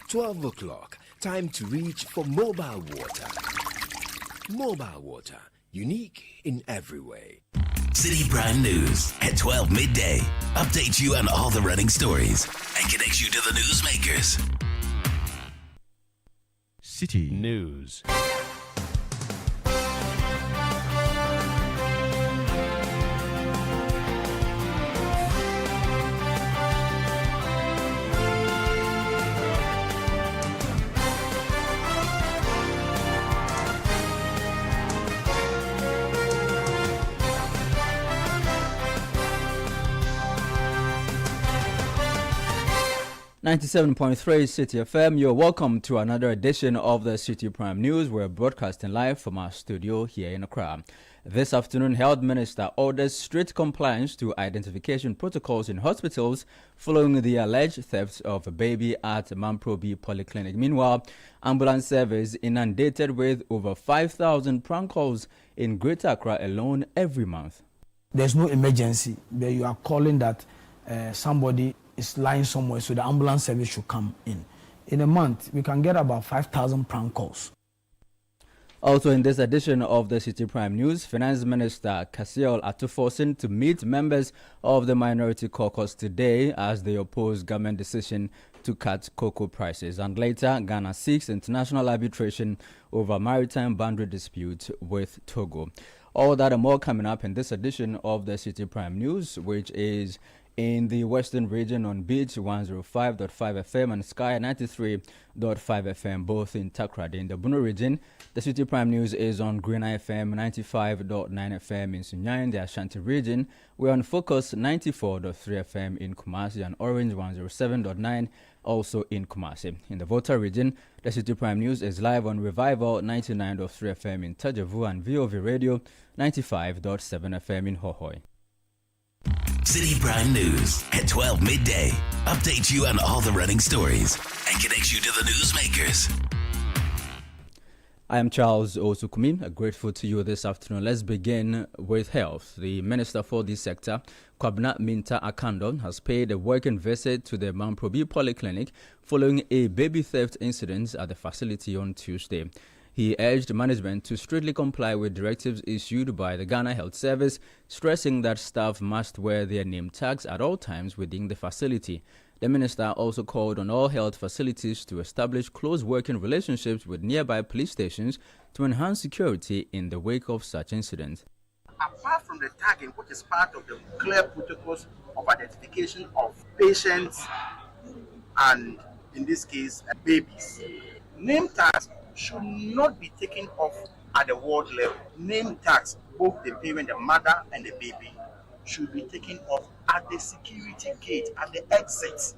12 o'clock, time to reach for mobile water. Mobile water, unique in every way. Citi Prime News at 12 midday. Updates you on all the running stories and connects you to the newsmakers. Citi News. 97.3 Citi FM, you're welcome to another edition of the Citi Prime News. We're broadcasting live from our studio here in Accra. This afternoon, Health Minister orders strict compliance to identification protocols in hospitals following the alleged theft of a baby at Mamprobi Polyclinic. Meanwhile, ambulance service inundated with over 5,000 prank calls in Greater Accra alone every month. There's no emergency, but you are calling that somebody is lying somewhere, so the ambulance service should come in. In a month, we can get about 5,000 prank calls. Also in this edition of the Citi Prime News, Finance Minister Kasiel Atufosin to meet members of the Minority Caucus today as they oppose government decision to cut cocoa prices. And later, Ghana seeks international arbitration over maritime boundary dispute with Togo. All that and more coming up in this edition of the Citi Prime News, which is in the Western region on Beach 105.5 FM and Sky 93.5 FM, both in Takrady. In the Bono region, the Citi Prime News is on Green FM 95.9 FM in Sunyani. In the Ashanti region, we're on Focus 94.3 FM in Kumasi and Orange 107.9 also in Kumasi. In the Volta region, the Citi Prime News is live on Revival 99.3 FM in Tajavu and VOV Radio 95.7 FM in Hohoi. Citi Prime News at 12 midday. Updates you on all the running stories and connects you to the newsmakers. I am Charles Osukumi, grateful to you this afternoon. Let's begin with health. The Minister for the sector, Kwabena Minta Akando, has paid a working visit to the Mamprobi Polyclinic following a baby theft incident at the facility on Tuesday. He urged management to strictly comply with directives issued by the Ghana Health Service, stressing that staff must wear their name tags at all times within the facility. The minister also called on all health facilities to establish close working relationships with nearby police stations to enhance security in the wake of such incidents. Apart from the tagging, which is part of the clear protocols of identification of patients and, in this case, babies, name tags should not be taken off at the ward level. Name tags, both the parent, the mother, and the baby, should be taken off at the security gate, at the exit.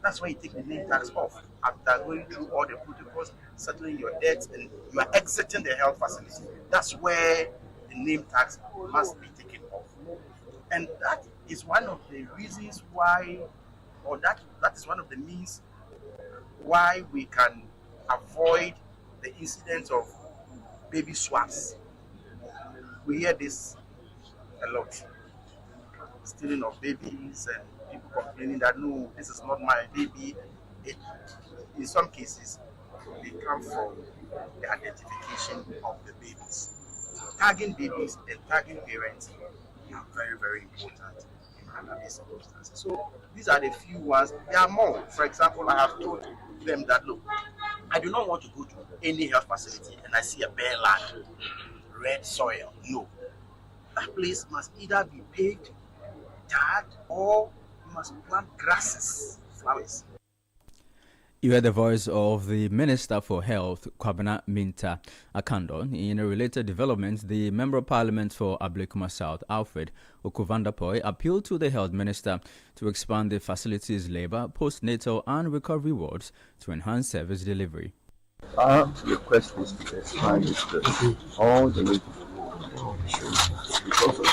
That's why you take the name tags off. After going through all the protocols, settling your debts, and you are exiting the health facility. That's where the name tags must be taken off. And that is one of the reasons why, or that is one of the means why we can avoid the incidents of baby swaps. We hear this a lot. Stealing of babies and people complaining that no, this is not my baby. In some cases, they come from the identification of the babies. So tagging babies and tagging parents are very, very important in under these circumstances. So these are the few ones. There are more. For example, I have told them that, look, I do not want to go to any health facility and I see a bare land, red soil. No. That place must either be paved, tarred, or you must plant grasses, flowers. You heard the voice of the Minister for Health, Kwabena Minta Akando. In a related development, the Member of Parliament for Ablekuma South, Alfred Okuvandapoy, appealed to the Health Minister to expand the facility's labour, postnatal and recovery wards to enhance service delivery. Our request is to expand it to all the way because of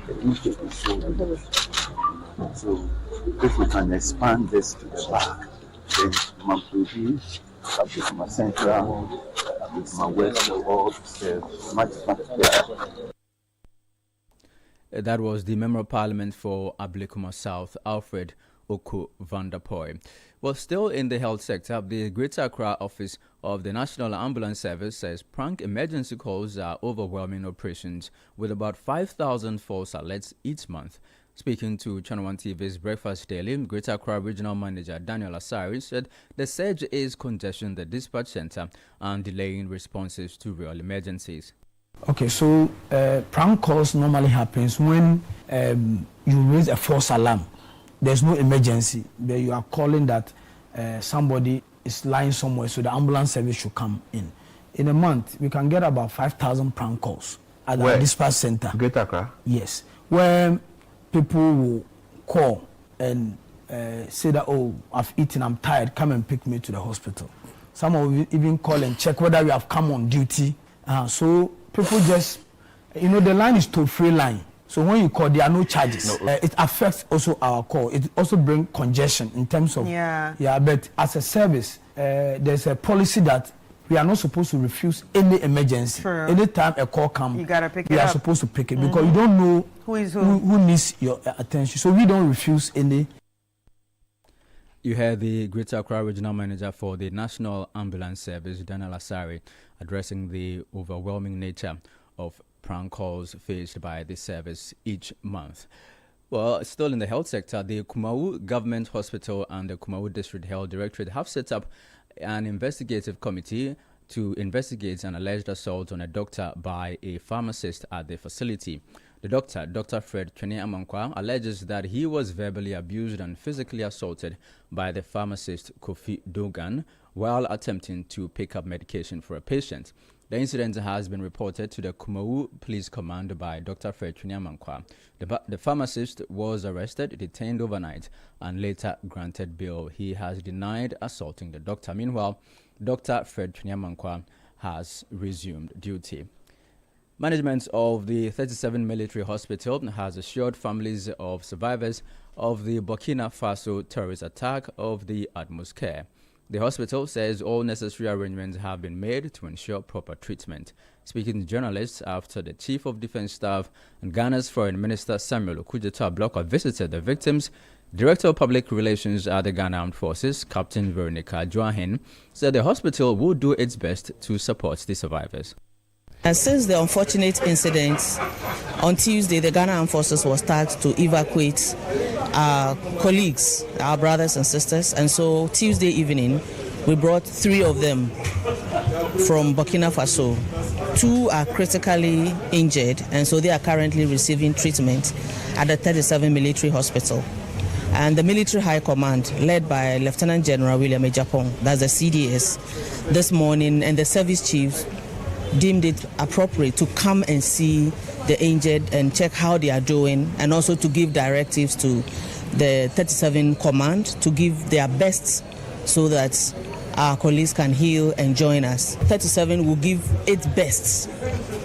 the intake is so big. So if we can expand this to the back, then Mamprobi, Ablekuma Central, Ablekuma West, all serve much better. That was the Member of Parliament for Ablekuma South, Alfred Oko Vanderpoy. Well, still in the health sector, the Greater Accra office of the National Ambulance Service says prank emergency calls are overwhelming operations with about 5,000 false alerts each month. Speaking to Channel 1 TV's Breakfast Daily, Greater Accra Regional Manager Daniel Asari said the surge is congestion the dispatch center and delaying responses to real emergencies. Okay, so prank calls normally happens when you raise a false alarm. There's no emergency, but you are calling that somebody is lying somewhere, so the ambulance service should come in. In a month, we can get about 5,000 prank calls at the dispatch center. Greater Accra? Yes, where people will call and say that, oh, I've eaten, I'm tired, come and pick me to the hospital. Some will even call and check whether we have come on duty. So people just, the line is toll-free line. So when you call, there are no charges. No. It affects also our call. It also brings congestion in terms of... Yeah, but as a service, there's a policy that we are not supposed to refuse any emergency. True. Anytime a call comes, you gotta pick it up. We are supposed to pick it because you don't know who needs your attention. So we don't refuse any. You heard the Greater Accra Regional Manager for the National Ambulance Service, Daniel Asari, addressing the overwhelming nature of prank calls faced by the service each month. Well, still in the health sector, the Kumawu Government Hospital and the Kumawu District Health Directorate have set up an investigative committee to investigate an alleged assault on a doctor by a pharmacist at the facility. The doctor, Dr. Fred Twene Amankwa, alleges that he was verbally abused and physically assaulted by the pharmacist Kofi Dogan while attempting to pick up medication for a patient. The incident has been reported to the Kumawu Police Command by Dr. Fred Twene Amankwa. The pharmacist was arrested, detained overnight, and later granted bail. He has denied assaulting the doctor. Meanwhile, Dr. Fred Twene Amankwa has resumed duty. Management of the 37 Military Hospital has assured families of survivors of the Burkina Faso terrorist attack of the utmost care. The hospital says all necessary arrangements have been made to ensure proper treatment. Speaking to journalists after the Chief of Defense Staff and Ghana's Foreign Minister Samuel Okudzeto Ablakwa visited the victims, Director of Public Relations at the Ghana Armed Forces, Captain Veronica Joahin, said the hospital will do its best to support the survivors. And since the unfortunate incidents, on Tuesday, the Ghana Armed Forces was tasked to evacuate our colleagues, our brothers and sisters. And so Tuesday evening, we brought 3 of them from Burkina Faso. 2 are critically injured, and so they are currently receiving treatment at the 37 Military Hospital. And the Military High Command, led by Lieutenant General William Ejapong, that's the CDS, this morning, and the service chiefs deemed it appropriate to come and see the injured and check how they are doing, and also to give directives to the 37 Command to give their best so that our colleagues can heal and join us. 37 will give its best.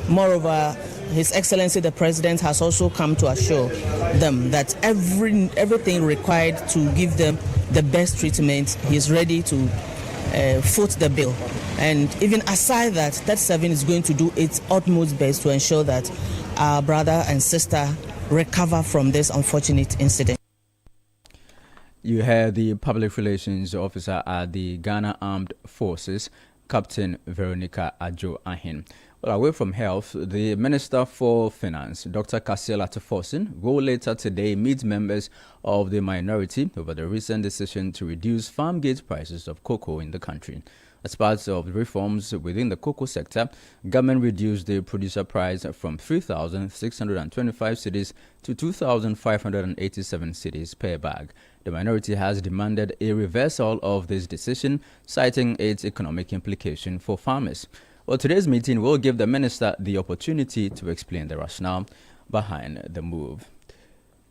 Moreover, His Excellency the President has also come to assure them that everything required to give them the best treatment, he is ready to foot the bill. And even aside that, 37 is going to do its utmost best to ensure that our brother and sister recover from this unfortunate incident. You heard the Public Relations Officer at the Ghana Armed Forces, Captain Veronica Adjo Ahin. Well, away from health, the Minister for Finance, Dr. Kasiel Atuforsen, will later today meet members of the minority over the recent decision to reduce farm gate prices of cocoa in the country. As part of the reforms within the cocoa sector, government reduced the producer price from 3,625 cedis to 2,587 cedis per bag. The minority has demanded a reversal of this decision, citing its economic implication for farmers. Well, today's meeting will give the minister the opportunity to explain the rationale behind the move.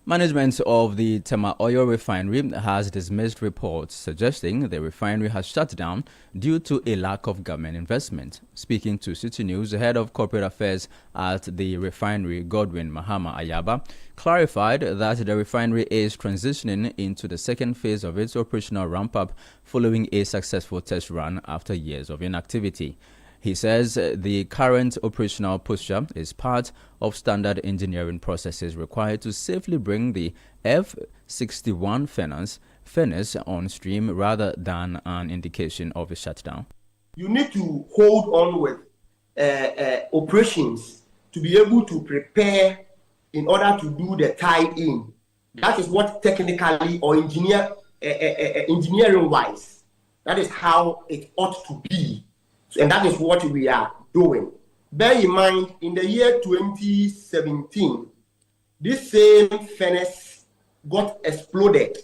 Management of the Tema Oil Refinery has dismissed reports suggesting the refinery has shut down due to a lack of government investment. Speaking to Citi News, the head of corporate affairs at the refinery, Godwin Mahama Ayaba, clarified that the refinery is transitioning into the second phase of its operational ramp-up following a successful test run after years of inactivity. He says the current operational posture is part of standard engineering processes required to safely bring the F-61 furnace fairness on stream rather than an indication of a shutdown. You need to hold on with operations to be able to prepare in order to do the tie-in. That is what technically or engineering wise, that is how it ought to be. And that is what we are doing. Bear in mind, in the year 2017, this same furnace got exploded.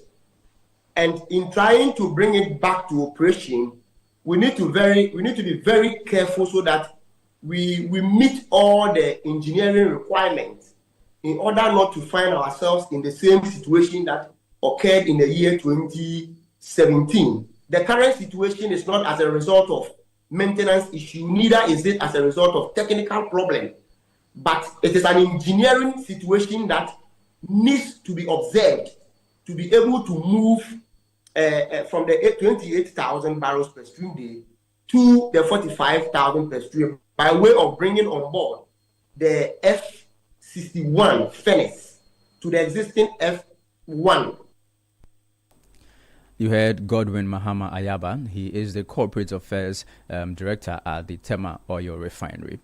And in trying to bring it back to operation, we need to be very careful so that we meet all the engineering requirements in order not to find ourselves in the same situation that occurred in the year 2017. The current situation is not as a result of maintenance issue, neither is it as a result of technical problem, but it is an engineering situation that needs to be observed to be able to move from the 28,000 barrels per stream day to the 45,000 per stream by way of bringing on board the F61 furnace to the existing F1. You heard Godwin Mahama Ayaba. He is the Corporate Affairs Director at the Tema Oil Refinery.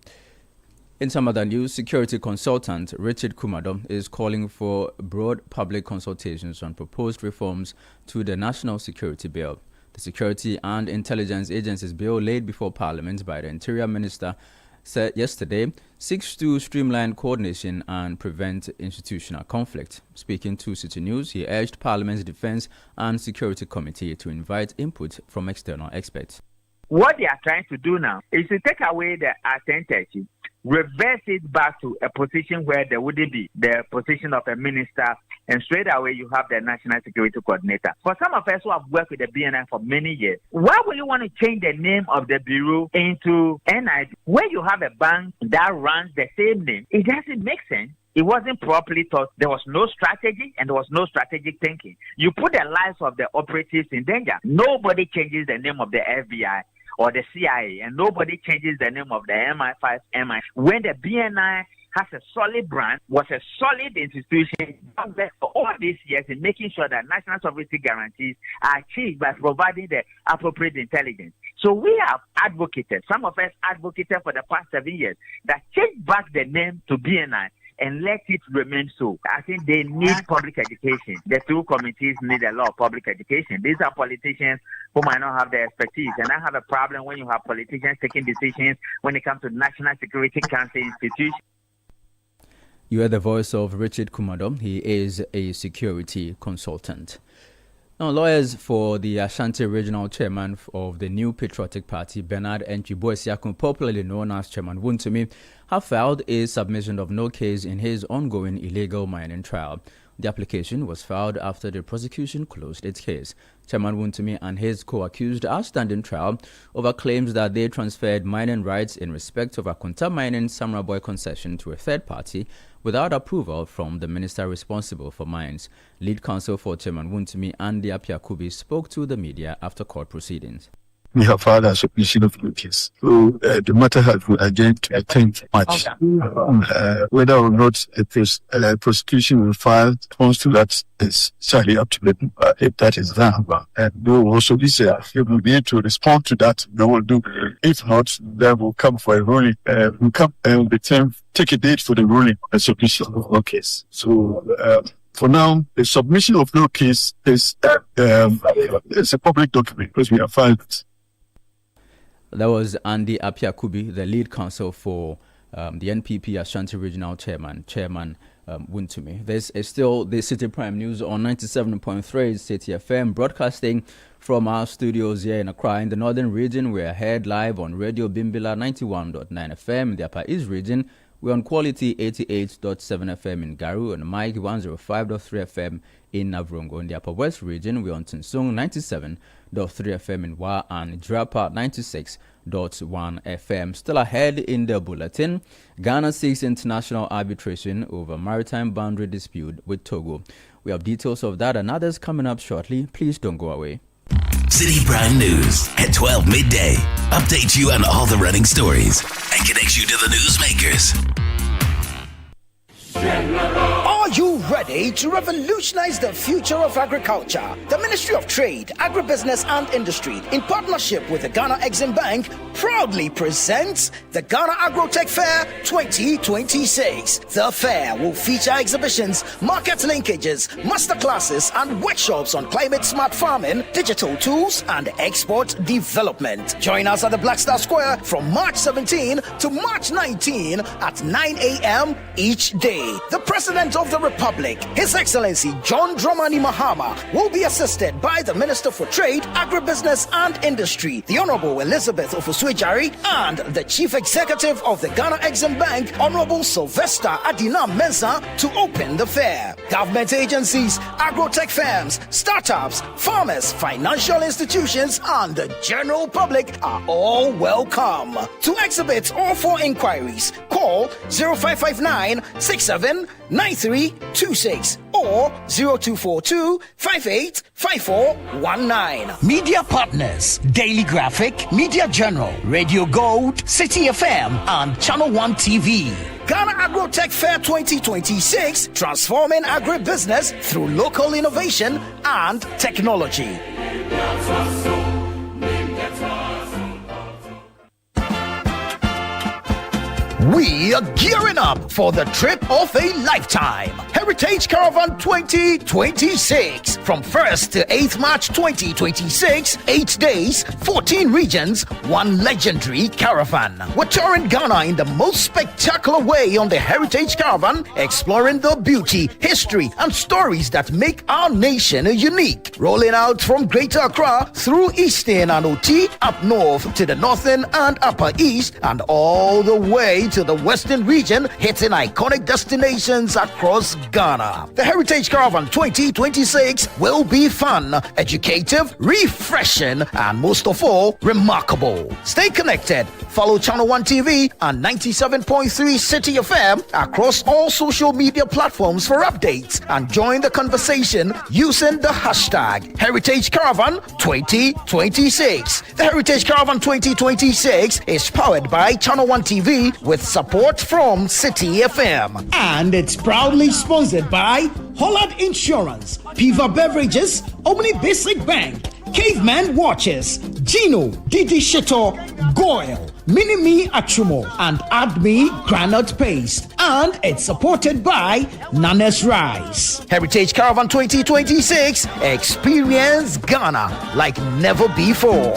In some other news, security consultant Richard Kumado is calling for broad public consultations on proposed reforms to the National Security Bill. The Security and Intelligence Agencies Bill laid before Parliament by the Interior Minister said yesterday seeks to streamline coordination and prevent institutional conflict. Speaking to Citi News, he urged Parliament's Defence and Security Committee to invite input from external experts. What they are trying to do now is to take away the identity, reverse it back to a position where there wouldn't be the position of a minister, and straight away you have the National Security Coordinator. For some of us who have worked with the BNI for many years, why would you want to change the name of the bureau into NID when you have a bank that runs the same name? It doesn't make sense. It wasn't properly thought. There was no strategy and there was no strategic thinking. You put the lives of the operatives in danger. Nobody changes the name of the FBI or the CIA, and nobody changes the name of the MI5, MI. When the BNI has a solid brand, was a solid institution for all these years in making sure that national sovereignty guarantees are achieved by providing the appropriate intelligence. So we have advocated, some of us advocated for the past 7 years, that change back the name to BNI and let it remain so. I think they need public education. The two committees need a lot of public education. These are politicians who might not have the expertise. And I have a problem when you have politicians taking decisions when it comes to National Security Council institutions. You heard the voice of Richard Kumado. He is a security consultant. Now, lawyers for the Ashanti Regional Chairman of the New Patriotic Party, Bernard Entwi-Boesiakun, popularly known as Chairman Wontumi, have filed a submission of no case in his ongoing illegal mining trial. The application was filed after the prosecution closed its case. Chairman Wontumi and his co-accused are standing trial over claims that they transferred mining rights in respect of a Akunta Mining Samraboy concession to a third party without approval from the minister responsible for mines. Lead counsel for Chairman Wontumi, Andy Appiah-Kubi, spoke to the media after court proceedings. We have filed a submission of notice. So the matter has been adjourned to a 10th March. Okay. Whether or not a prosecution will file response to that is certainly up to them. If that is done, and we will also be there. If we will be able to respond to that, we will do. If not, then we'll come for a ruling. We'll come and take a date for the ruling and submission of no case. So for now, the submission of no case is a public document because we have filed it. That was Andy Appiah-Kubi, the lead counsel for the NPP Ashanti Regional Chairman Wontumi. This is still the Citi Prime News on 97.3 Citi FM, broadcasting from our studios here in Accra. In the northern region, we are heard live on Radio Bimbila 91.9 FM. In the Upper East region, we're on Quality 88.7 FM in Garu and Mike 105.3 FM in Navrongo. In the Upper West region, we're on Tinsung 97.3 FM in Wa and Drapa 96.1 FM. Still ahead in the bulletin, Ghana seeks international arbitration over maritime boundary dispute with Togo. We have details of that and others coming up shortly. Please don't go away. Citi Prime News at 12 midday. Updates you on all the running stories and connects you to the newsmakers. Are you ready to revolutionize the future of agriculture? The Ministry of Trade, Agribusiness and Industry, in partnership with the Ghana Exim Bank, proudly presents the Ghana Agrotech Fair 2026. The fair will feature exhibitions, market linkages, masterclasses, and workshops on climate-smart farming, digital tools, and export development. Join us at the Black Star Square from March 17 to March 19 at 9 a.m. each day. The President of the Republic, His Excellency John Dramani Mahama, will be assisted by the Minister for Trade, Agribusiness and Industry, the Honorable Elizabeth Ofusui-Jari, and the Chief Executive of the Ghana Exim Bank, Honorable Sylvester Adina Mensah, to open the fair. Government agencies, agrotech firms, startups, farmers, financial institutions, and the general public are all welcome. To exhibit or for inquiries, call 0559 679326 or 0242 585419. Media partners: Daily Graphic, Media General, Radio Gold, Citi FM, and Channel 1 TV. Ghana Agrotech Fair 2026, transforming agribusiness through local innovation and technology. We are gearing up for the trip of a lifetime. Heritage Caravan 2026. From 1st to 8th March 2026, 8 days, 14 regions, 1 legendary caravan. We're touring Ghana in the most spectacular way on the Heritage Caravan, exploring the beauty, history, and stories that make our nation unique. Rolling out from Greater Accra through Eastern and OT, up north to the Northern and Upper East, and all the way to the Western region, hitting iconic destinations across Ghana. The Heritage Caravan 2026 will be fun, educative, refreshing, and most of all, remarkable. Stay connected. Follow Channel 1 TV and 97.3 Citi FM across all social media platforms for updates, and join the conversation using the hashtag Heritage Caravan 2026. The Heritage Caravan 2026 is powered by Channel 1 TV with support from Citi FM. And it's proudly sponsored by Holland Insurance, Piva Beverages, Omni Basic Bank, Caveman Watches, Gino, Didi Shito, Goyle, Minimi Achumo, and Admi Granite Paste. And it's supported by Nanas Rice. Heritage Caravan 2026, experience Ghana like never before.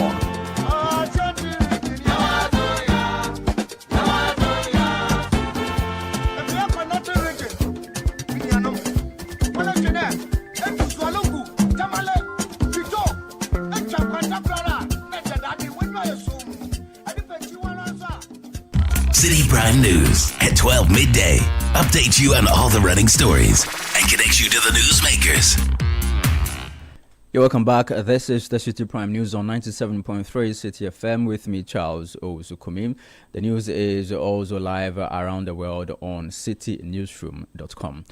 Citi Prime News at 12 midday. Update you on all the running stories and connects you to the newsmakers. You're welcome back. This is the Citi Prime News on 97.3 Citi FM with me, Charles Owusu-Kumim. The news is also live around the world on citinewsroom.com.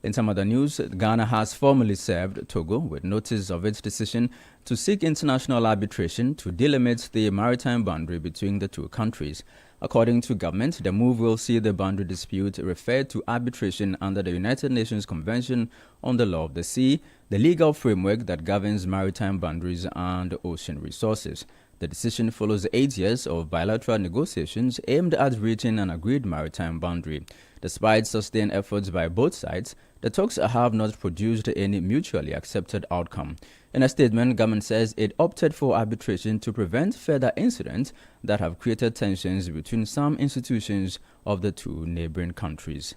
In some other news, Ghana has formally served Togo with notice of its decision to seek international arbitration to delimit the maritime boundary between the two countries. According to government, the move will see the boundary dispute referred to arbitration under the United Nations Convention on the Law of the Sea, the legal framework that governs maritime boundaries and ocean resources. The decision follows 8 years of bilateral negotiations aimed at reaching an agreed maritime boundary. Despite sustained efforts by both sides, the talks have not produced any mutually accepted outcome. In a statement, government says it opted for arbitration to prevent further incidents that have created tensions between some institutions of the two neighboring countries.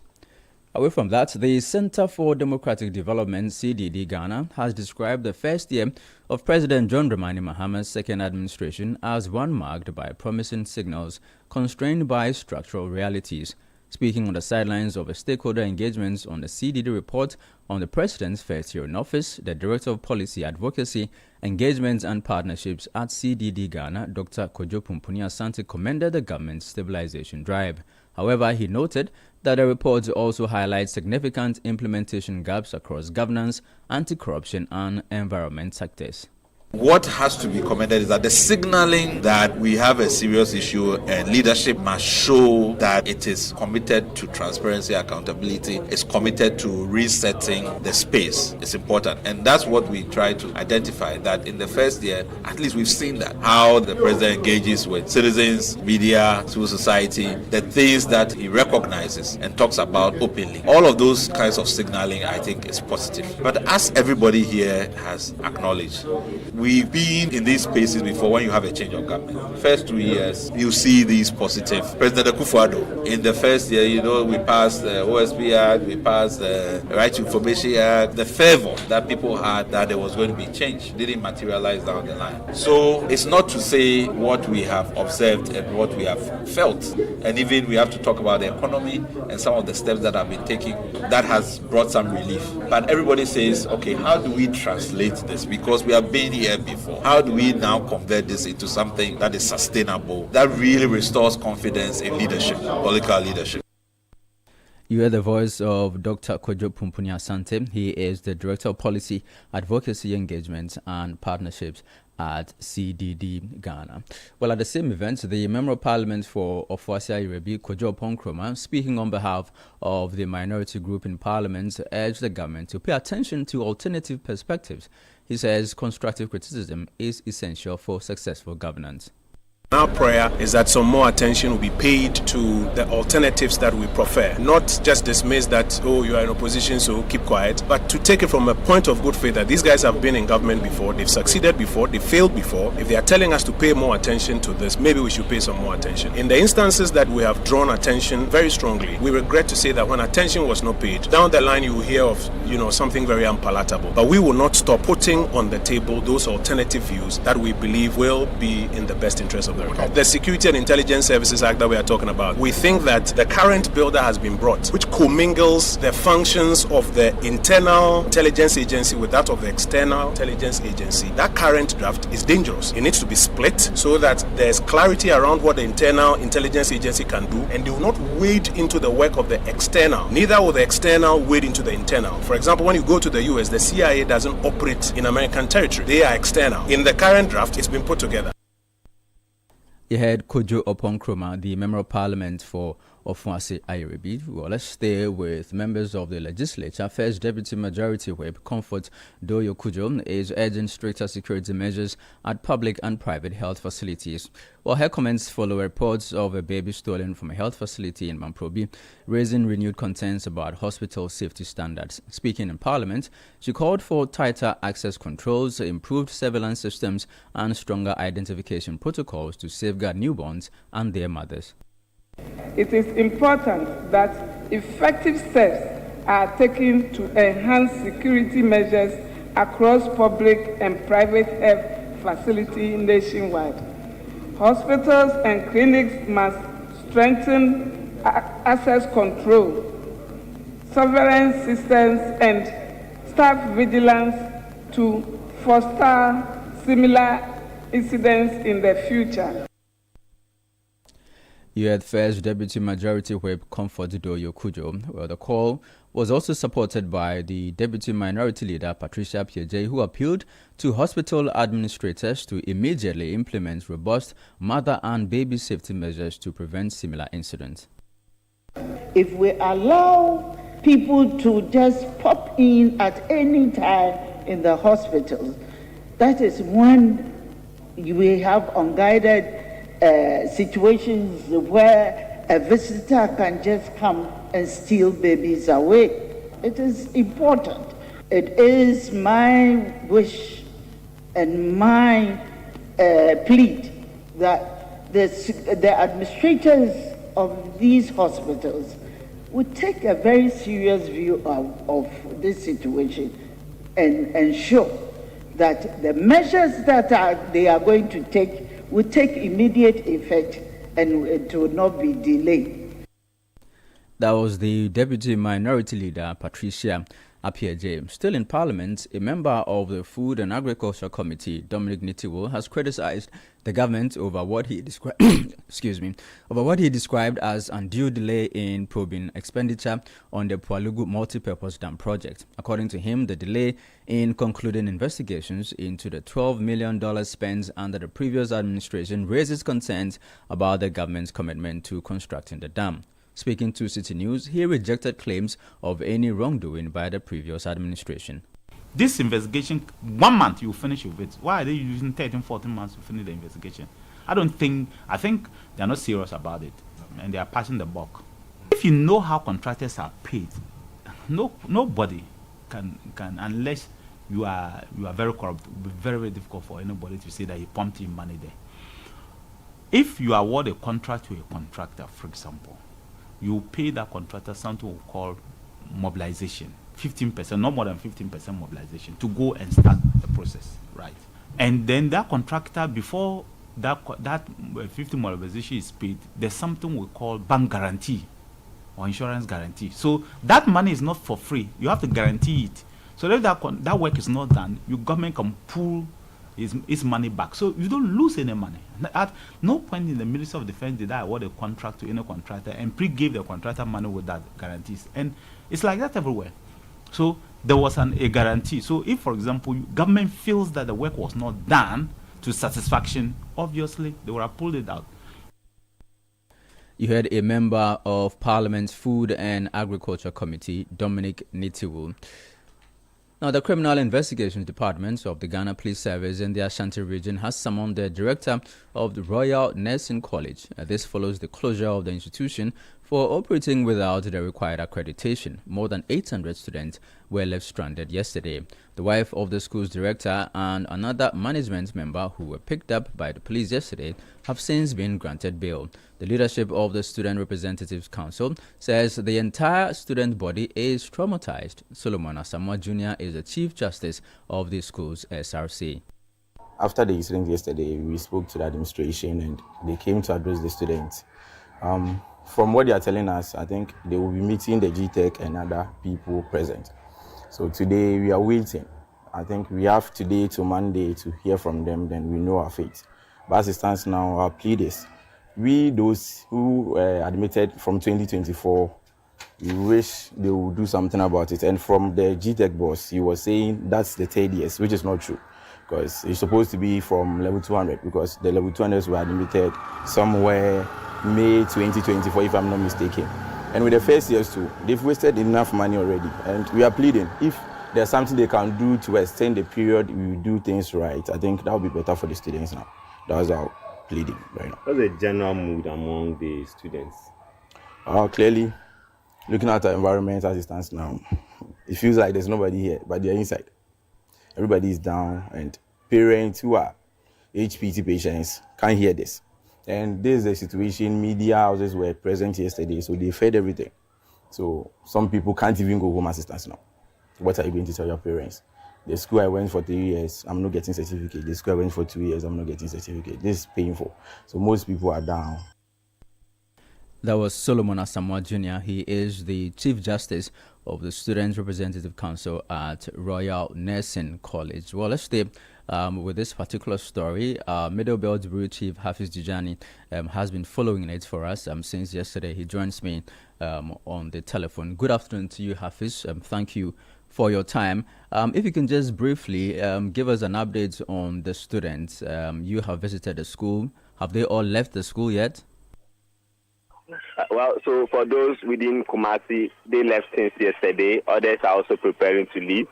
Away from that, the Center for Democratic Development, CDD Ghana, has described the first year of President John Dramani Mahama's second administration as one marked by promising signals constrained by structural realities. Speaking on the sidelines of a stakeholder engagements on the CDD report on the president's first year in office, the Director of Policy Advocacy, Engagements and Partnerships at CDD Ghana, Dr. Kojo Pumpuni Asante, commended the government's stabilization drive. However, he noted that the report also highlights significant implementation gaps across governance, anti-corruption and environment sectors. What has to be commended is that the signaling that we have a serious issue and leadership must show that it is committed to transparency, accountability, is committed to resetting the space. It's important. And that's what we try to identify, that in the first year, at least we've seen that, how the president engages with citizens, media, civil society, the things that he recognizes and talks about openly. All of those kinds of signaling, I think, is positive. But as everybody here has acknowledged, we've been in these spaces before when you have a change of government. First 2 years, you see these positive. President Akufo-Addo, in the first year, we passed the OSP Act, we passed the Right to Information Act. The fervor that people had that there was going to be change didn't materialize down the line. So it's not to say what we have observed and what we have felt. And even we have to talk about the economy and some of the steps that have been taken that has brought some relief. But everybody says, okay, how do we translate this? Because we have been here before. How do we now convert this into something that is sustainable, that really restores confidence in leadership, political leadership? You heard the voice of Dr. Kojo Pumpuni Asante. He is the Director of Policy, Advocacy, Engagement and Partnerships at CDD Ghana. Well, at the same event, the Member of Parliament for Ofuasi-Ayerbi, Kojo Ponkroma, speaking on behalf of the minority group in Parliament, urged the government to pay attention to alternative perspectives. He says constructive criticism is essential for successful governance. Our prayer is that some more attention will be paid to the alternatives that we prefer. Not just dismiss that, oh, you are in opposition, so keep quiet, but to take it from a point of good faith that these guys have been in government before, they've succeeded before, they failed before. If they are telling us to pay more attention to this, maybe we should pay some more attention. In the instances that we have drawn attention very strongly, we regret to say that when attention was not paid, down the line you will hear of, something very unpalatable. But we will not stop putting on the table those alternative views that we believe will be in the best interest of the Security and Intelligence Services Act that we are talking about. We think that the current bill that has been brought, which commingles the functions of the internal intelligence agency with that of the external intelligence agency, that current draft is dangerous. It needs to be split so that there's clarity around what the internal intelligence agency can do, and they will not wade into the work of the external. Neither will the external wade into the internal. For example, when you go to the US, the CIA doesn't operate in American territory. They are external. In the current draft, it's been put together. You heard Kojo Oponkroma, the Member of Parliament for Ofuasi-Ayerbi. Well, let's stay with members of the legislature. First Deputy Majority Whip Comfort Doyo Kujo is urging stricter security measures at public and private health facilities. Well, her comments follow reports of a baby stolen from a health facility in Mamprobi, raising renewed concerns about hospital safety standards. Speaking in Parliament, she called for tighter access controls, improved surveillance systems, and stronger identification protocols to safeguard newborns and their mothers. It is important that effective steps are taken to enhance security measures across public and private health facilities nationwide. Hospitals and clinics must strengthen access control, surveillance systems, and staff vigilance to foster similar incidents in the future. You had First Deputy Majority Whip Comfort Doyo Kujo. Well, the call was also supported by the Deputy Minority Leader Patricia Piaget, who appealed to hospital administrators to immediately implement robust mother and baby safety measures to prevent similar incidents. If we allow people to just pop in at any time in the hospitals, that is when we have unguided situations where a visitor can just come and steal babies away. It is important. It is my wish and my plea that the administrators of these hospitals would take a very serious view of this situation and ensure that the measures that they are going to take will take immediate effect and it will not be delayed. That was the Deputy Minority Leader, Patricia Appiah. Still in Parliament, a member of the Food and Agriculture Committee, Dominic Nitiwo, has criticized the government over what he described as undue delay in probing expenditure on the Pualugu multi-purpose dam project. According to him, the delay in concluding investigations into the $12 million spent under the previous administration raises concerns about the government's commitment to constructing the dam. Speaking to Citi News, he rejected claims of any wrongdoing by the previous administration. This investigation, 1 month you finish with it. Why are they using 13, 14 months to finish the investigation? I think they're not serious about it and they are passing the buck. If you know how contractors are paid, nobody can unless you are very corrupt, it will be very, very difficult for anybody to say that he pumped in money there. If you award a contract to a contractor, for example, you pay that contractor something we call mobilization, 15%, not more than 15% mobilization to go and start the process, right? And then that contractor, before that 50 mobilization is paid, there's something we call bank guarantee or insurance guarantee. So that money is not for free. You have to guarantee it. So if that work is not done, your government can pull his money back. So you don't lose any money. At no point in the Ministry of Defense did I award a contract to any contractor and pre-gave the contractor money with that guarantees. And it's like that everywhere. So there was a guarantee. So if, for example, government feels that the work was not done to satisfaction, obviously they would have pulled it out. You heard a member of Parliament's Food and Agriculture Committee, Dominic Nitiwo. Now, the Criminal Investigations Department of the Ghana Police Service in the Ashanti region has summoned the director of the Royal Nursing College. This follows the closure of the institution for operating without the required accreditation. More than 800 students were left stranded yesterday. The wife of the school's director and another management member who were picked up by the police yesterday have since been granted bail. The leadership of the Student Representatives Council says the entire student body is traumatized. Solomon Asamoah Jr. is the Chief Justice of the school's SRC. After the incident yesterday, we spoke to the administration and they came to address the students. From what they are telling us, I think they will be meeting the GTEC and other people present. So today we are waiting. I think we have today to Monday to hear from them, then we know our fate. But as it stands now, our plea is, we, those who admitted from 2024, we wish they would do something about it. And from the GTEC boss, he was saying that's the third year, which is not true. Because it's supposed to be from level 200, because the level 200s were admitted somewhere May 2024, if I'm not mistaken. And with the first years too, they've wasted enough money already. And we are pleading, if there's something they can do to extend the period, we will do things right. I think that would be better for the students now. That's our pleading right now. What's the general mood among the students? Clearly, looking at the environment as it stands now, it feels like there's nobody here, but they're inside. Everybody is down, and parents who are HPT patients can't hear this. And this is the situation. Media houses were present yesterday, so they fed everything. So some people can't even go home as it stands now. What are you going to tell your parents? The school I went for 3 years, I'm not getting certificate. The school I went for 2 years, I'm not getting certificate. This is painful. So most people are down. That was Solomon Asamoah Jr. He is the Chief Justice of the Student Representative Council at Royal Nursing College. Well, let's stay with this particular story. Middle Belt Bureau Chief Hafiz Dijani has been following it for us since yesterday. He joins me on the telephone. Good afternoon to you, Hafiz. Thank you for your time. If you can just briefly give us an update on the students. You have visited the school. Have they all left the school yet? Well, so for those within Kumasi, they left since yesterday. Others are also preparing to leave,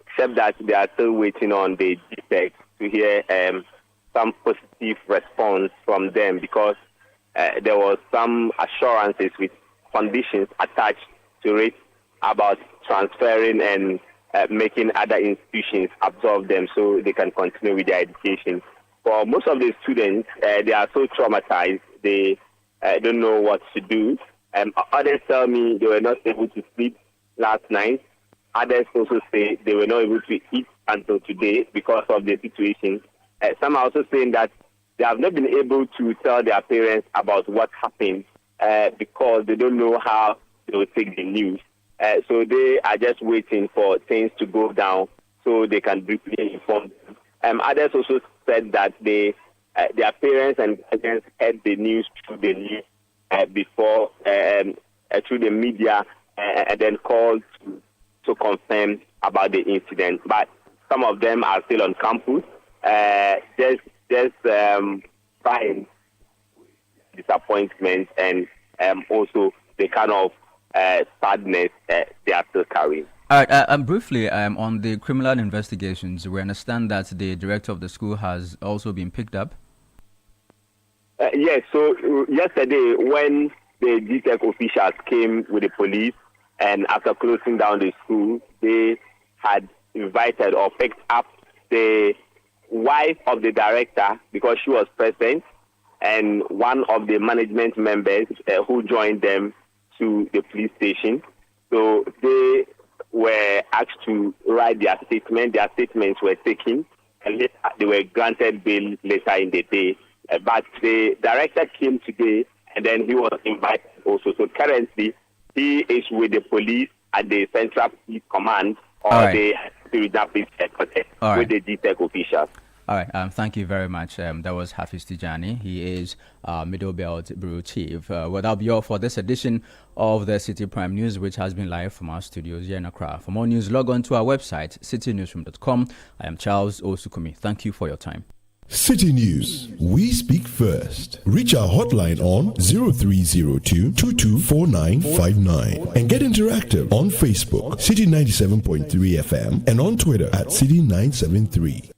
except that they are still waiting on the GTEC to hear some positive response from them, because there was some assurances with conditions attached to it about transferring and making other institutions absorb them so they can continue with their education. For most of the students, they are so traumatized, they don't know what to do. Others tell me they were not able to sleep last night. Others also say they were not able to eat until today because of the situation. Some are also saying that they have not been able to tell their parents about what happened because they don't know how they will take the news. So they are just waiting for things to go down so they can briefly inform them. Others also said that their parents and guardians heard the news through the news before, through the media, and then called to confirm about the incident. But some of them are still on campus, just crying disappointment and also the kind of sadness they are still carrying. All right, briefly, on the criminal investigations, we understand that the director of the school has also been picked up. Yes, so yesterday when the GTEC officials came with the police and after closing down the school, they had invited or picked up the wife of the director because she was present and one of the management members who joined them to the police station. So they were asked to write their statement. Their statements were taken and they were granted bail later in the day. But the director came today and then he was invited also. So currently he is with the police at the Central Police Command or the Regional Police Headquarters with the GTEC officials. All right, thank you very much. That was Hafiz Tijani. He is Middle Belt Bureau Chief. Well, that'll be all for this edition of the City Prime News, which has been live from our studios here in Accra. For more news, log on to our website, citynewsroom.com. I am Charles Osukumi. Thank you for your time. City News, we speak first. Reach our hotline on 0302 224959 and get interactive on Facebook, City 97.3 FM, and on Twitter at City 973.